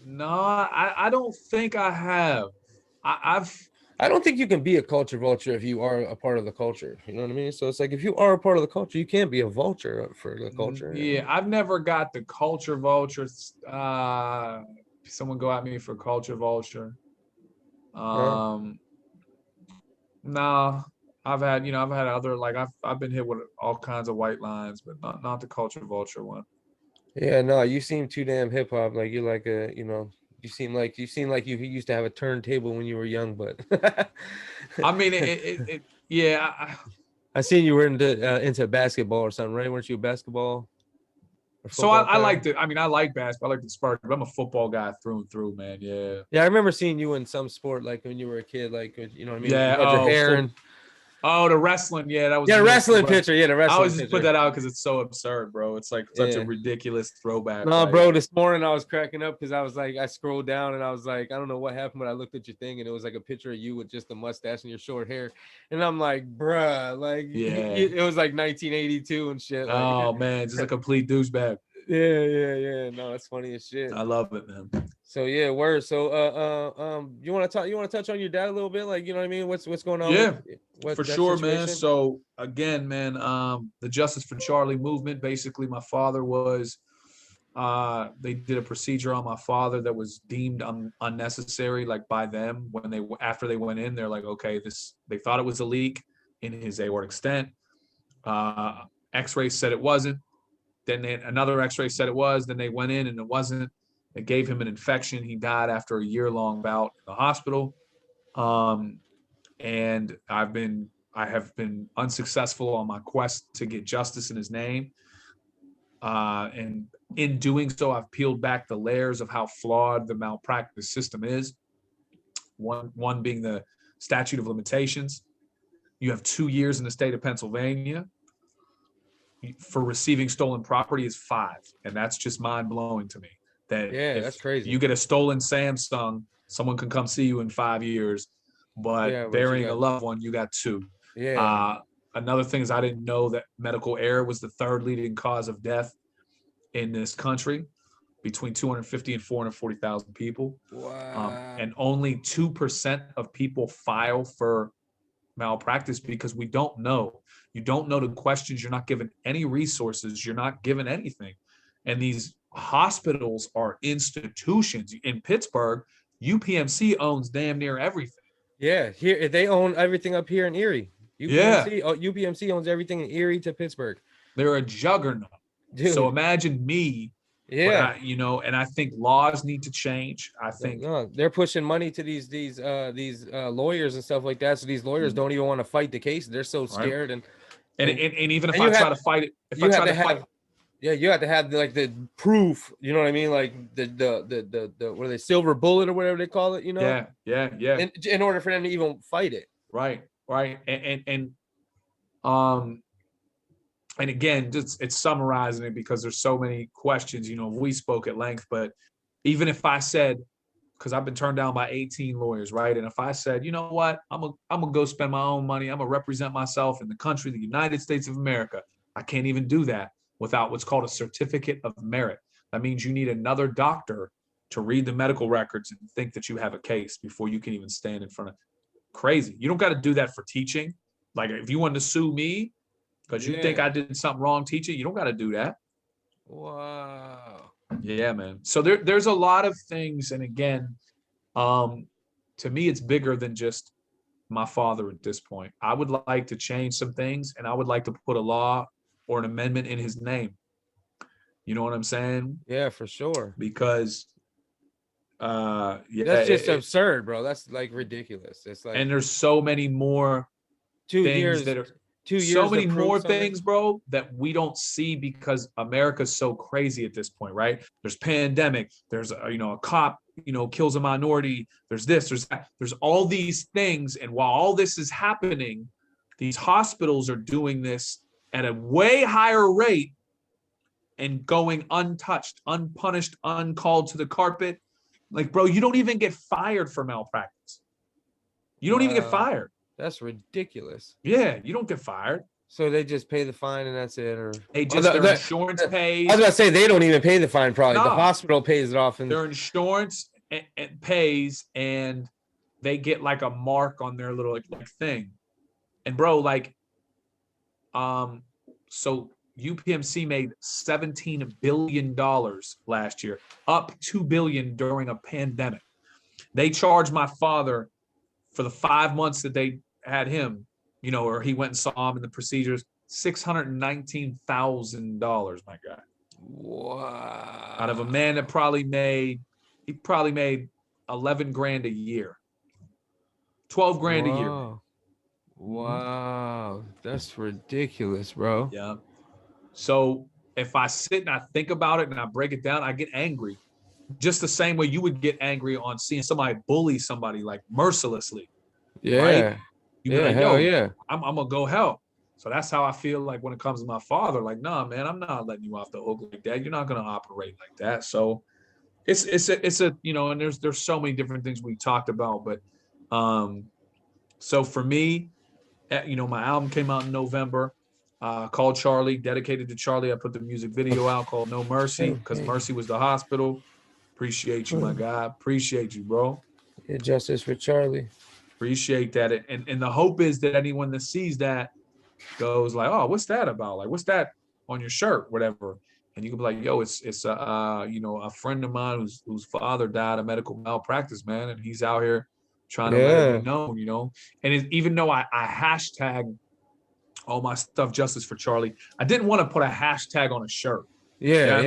No, I don't think I have. I've I don't think you can be a culture vulture if you are a part of the culture. You know what I mean? So it's like if you are a part of the culture, you can't be a vulture for the culture. You yeah, know? I've never got the culture vultures. Someone go at me for culture vulture. No? Um, nah, I've had other, like, I've been hit with all kinds of white lines, but not the culture vulture one. Yeah, no, you seem too damn hip hop. Like you're like you seem like you used to have a turntable when you were young, but I mean, yeah. I seen you were into basketball or something, right? Weren't you a basketball or So I, football I player? like I mean, I like basketball. I like the sport, but I'm a football guy through and through, man. Yeah. Yeah, I remember seeing you in some sport, like when you were a kid, like you know what I mean. You Yeah. had your hair and Oh, the wrestling. Yeah, that was yeah, me. wrestling picture. Yeah, the I wrestling always just put picture. that out because it's so absurd, bro. It's like such a Yeah. ridiculous throwback. No, Like, bro, this morning I was cracking up because I was like, I scrolled down and I was like, I don't know what happened, but I looked at your thing and it was like a picture of you with just a mustache and your short hair. And I'm like, bruh, like yeah. it was like 1982 and shit. Like, Oh man, just a complete douchebag. yeah. No, it's funny as shit. I love it, man. So yeah, word. So you want to touch on your dad a little bit? Like, you know what I mean? What's going on with Yeah, what for that sure, man. situation? So again, man, the Justice for Charlie movement. Basically, my father was. They did a procedure on my father that was deemed unnecessary, like by them when after they went in, they're like, okay, they thought it was a leak in his aortic stent. X-rays said it wasn't. Then another X-ray said it was. Then they went in and it wasn't. It gave him an infection. He died after a year-long bout in the hospital. Um, and I have been unsuccessful on my quest to get justice in his name. And in doing so, I've peeled back the layers of how flawed the malpractice system is. One being the statute of limitations. You have 2 years in the state of Pennsylvania. For receiving stolen property is 5, and that's just mind blowing to me. That Yeah, that's if crazy. you get a stolen Samsung, someone can come see you in 5 years, Yeah, but but you burying a got loved one, you got 2. yeah. Uh, Another thing is I didn't know that medical error was the third leading cause of death in this country, between 250 and 440,000 people. Wow. And only 2% of people file for malpractice because we don't know. You don't know the questions. You're not given any resources. You're not given anything. And these hospitals are institutions. In Pittsburgh, UPMC owns damn near everything. Yeah, here they own everything up here in Erie. Yeah, UPMC owns everything in Erie to Pittsburgh. they're a juggernaut. So Dude. imagine me, but Yeah. and I think laws need to change. I think No, they're pushing money to these lawyers and stuff like that. So these lawyers don't even want to fight the case. They're so right. scared. And even if I try to fight it, if I try to fight, yeah, you have to have like the proof. You know what I mean? Like the what are they, silver bullet or whatever they call it? You know? Yeah. In order for them to even fight it. Right. Um, and again, just it's summarizing it because there's so many questions. We spoke at length, but even if I said, because I've been turned down by 18 lawyers, right? And if I said, you know what, I'm gonna go spend my own money, I'm gonna represent myself in the country, the United States of America, I can't even do that without what's called a certificate of merit. That means you need another doctor to read the medical records and think that you have a case before you can even stand in front of. Crazy. You don't got to do that for teaching. Like if you wanted to sue me because you think I did something wrong teaching, you don't got to do that. Wow. Yeah, man. So there's a lot of things. And again, to me, it's bigger than just my father at this point. I would like to change some things, and I would like to put a law or an amendment in his name. You know what I'm saying? Yeah, for sure. Because that's just absurd, bro. That's like ridiculous. It's like, and there's so many more 2 things years that are 2 years so many more something. things, bro, that we don't see because America's so crazy at this point, right? There's pandemic, there's a cop, kills a minority, there's this, there's that, there's all these things. And while all this is happening, these hospitals are doing this at a way higher rate and going untouched, unpunished, uncalled to the carpet. Like, bro, you don't even get fired for malpractice. You don't even get fired. That's ridiculous. Yeah, you don't get fired. So they just pay the fine and that's it, or they just their insurance pays. I was gonna say they don't even pay the fine. Probably the hospital pays it off, and their insurance and pays, and they get like a mark on their little like thing. And bro, like, so UPMC made $17 billion last year, up $2 billion during a pandemic. They charged my father for the 5 months that they had him, or he went and saw him in the procedures, $619,000, my guy. Wow. Out of a man that probably made 11 grand a year, 12 grand a year. Wow. That's ridiculous, bro. Yeah. So if I sit and I think about it and I break it down, I get angry. Just the same way you would get angry on seeing somebody bully somebody like mercilessly. Yeah. Right? You'd be like, yo, yeah. I'm gonna go help. So that's how I feel like when it comes to my father. Like, nah, man, I'm not letting you off the hook like that. You're not gonna operate like that. So it's a and there's so many different things we talked about. But so for me, my album came out in November, called Charlie, dedicated to Charlie. I put the music video out called No Mercy because Mercy was the hospital. Appreciate you, my guy. Appreciate you, bro. Yeah, justice for Charlie. Appreciate that. And the hope is that anyone that sees that goes like, oh, what's that about? Like, what's that on your shirt, whatever. And you can be like, yo, it's a friend of mine whose father died of medical malpractice, man. And he's out here trying to let it be known, And even though I hashtag all my stuff, Justice for Charlie, I didn't want to put a hashtag on a shirt. Yeah.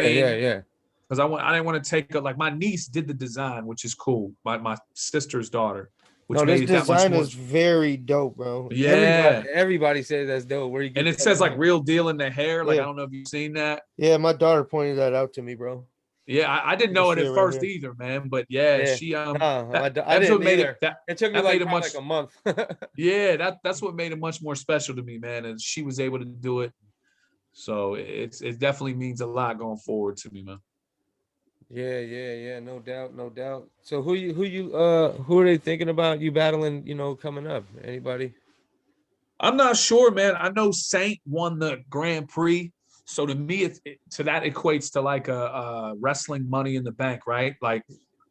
Because I didn't want to take like my niece did the design, which is cool. My sister's daughter. Which this design is very dope, bro. Yeah, everybody says that's dope. Where you get and it says like real deal in the hair. Like I don't know if you've seen that. Yeah, my daughter pointed that out to me, bro. Yeah, I didn't know it at first either, man. But she that's what made it. It took me like a month. Yeah, that's what made it much more special to me, man. And she was able to do it, so it definitely means a lot going forward to me, man. Yeah, no doubt. So who are they thinking about you battling, coming up? Anybody? I'm not sure, man. I know Saint won the Grand Prix, so to me, that equates to like a wrestling Money in the Bank, right? Like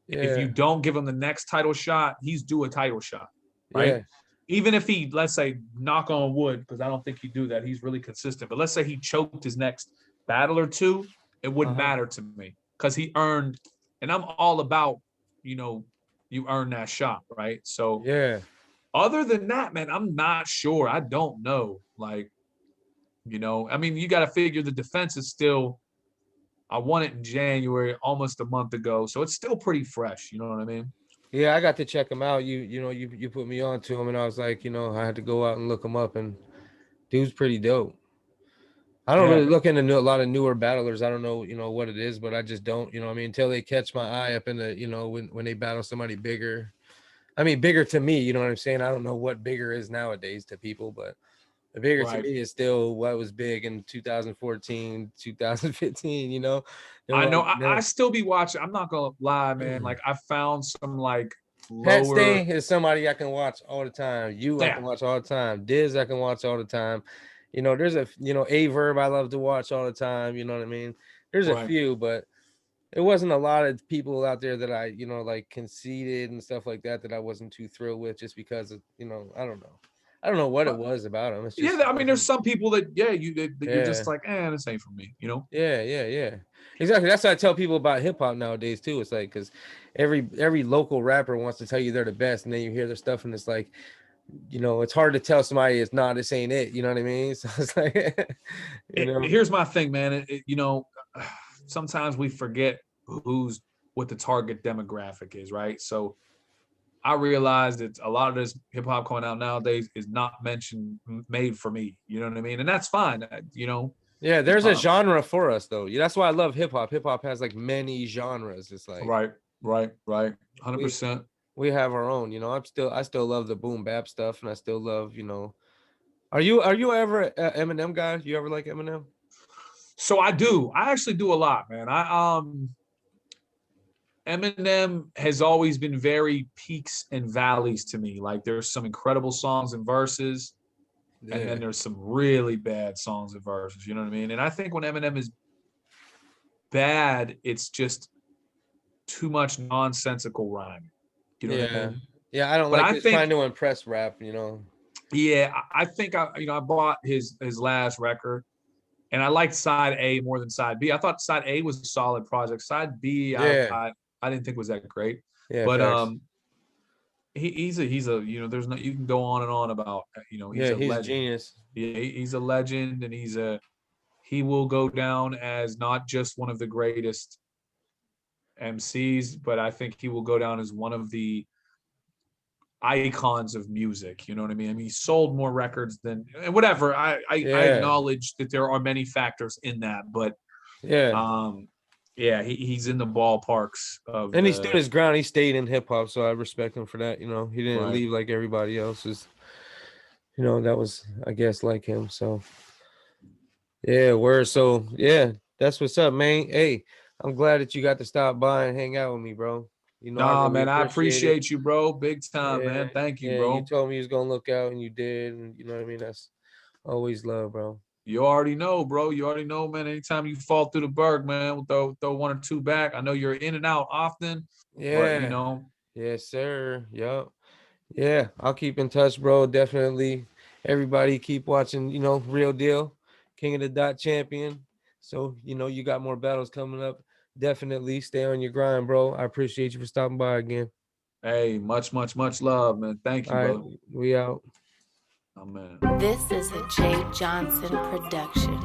if you don't give him the next title shot, he's due a title shot, right? Yeah. Even if he, let's say, knock on wood, because I don't think he'd do that. He's really consistent. But let's say he choked his next battle or two, it wouldn't matter to me. because he earned, and I'm all about, you earn that shot, right? So Yeah. other than that, man, I'm not sure. I don't know. Like, I mean, you got to figure the defense is still. I won it in January, almost a month ago, so it's still pretty fresh. You know what I mean? Yeah, I got to check him out. You put me on to him, and I was like, I had to go out and look him up, and dude's pretty dope. I don't Yeah. really look into a lot of newer battlers. I don't know, what it is, but I just don't, I mean, until they catch my eye up in the, when they battle somebody bigger. I mean, bigger to me, you know what I'm saying? I don't know what bigger is nowadays to people, but the bigger to Right. me is still what was big in 2014, 2015, They're I know. like, I still be watching. I'm not gonna lie, man. Like I found some like Pat lower. Stay is somebody I can watch all the time. I Yeah. can watch all the time. Diz I can watch all the time. There's a Verb I love to watch all the time. You know what I mean? There's a Right. few, but there wasn't a lot of people out there that I, like conceded and stuff like that I wasn't too thrilled with just because of, I don't know. I don't know what it was about them. It's just, Yeah, I mean, there's some people that you're just Yeah. like, this ain't for me, Yeah. Exactly. That's what I tell people about hip hop nowadays too. It's like, because every local rapper wants to tell you they're the best, and then you hear their stuff and it's like, it's hard to tell somebody it's not, this ain't it. You know what I mean? So it's like, Here's my thing, man. Sometimes we forget what the target demographic is, right? So I realized that a lot of this hip hop coming out nowadays is not made for me. You know what I mean? And that's fine. Yeah, there's a genre for us though. That's why I love hip hop. Hip hop has like many genres. It's like right, 100%. We have our own. I still love the boom bap stuff, and I still love. Are you ever an Eminem guy? You ever like Eminem? So I do. I actually do a lot, man. Eminem has always been very peaks and valleys to me. Like there's some incredible songs and verses, and then there's some really bad songs and verses. You know what I mean? And I think when Eminem is bad, it's just too much nonsensical rhyme. You know what I mean? Yeah, I don't like trying to impress rap. Yeah, I think I bought his last record, and I liked side A more than side B. I thought side A was a solid project. Side B, I didn't think was that great. Yeah, but he's a there's no, you can go on and on about he's a legend. Genius. Yeah, he's a legend, and he will go down as not just one of the greatest MCs, but I think he will go down as one of the icons of music. You know what I mean? I mean, he sold more records than whatever. I acknowledge that there are many factors in that, but he's in the ballparks of. And he stood his ground. He stayed in hip hop, so I respect him for that. He didn't leave like everybody else's. That was, I guess, like him. So that's what's up, man. Hey, I'm glad that you got to stop by and hang out with me, bro. Man, I appreciate you, bro. Big time, man. Thank you, bro. You told me you was gonna look out, and you did, and you know what I mean. That's always love, bro. You already know, bro. You already know, man. Anytime you fall through the berg, man, we'll throw one or two back. I know you're in and out often. Yeah. But, Yes, sir. Yep. Yeah, I'll keep in touch, bro. Definitely. Everybody keep watching, Real Deal, King of the Dot champion. So, you got more battles coming up. Definitely stay on your grind, bro. I appreciate you for stopping by again. Hey, much love, man. Thank you, brother. We out. Amen. This is a Jay Johnson production.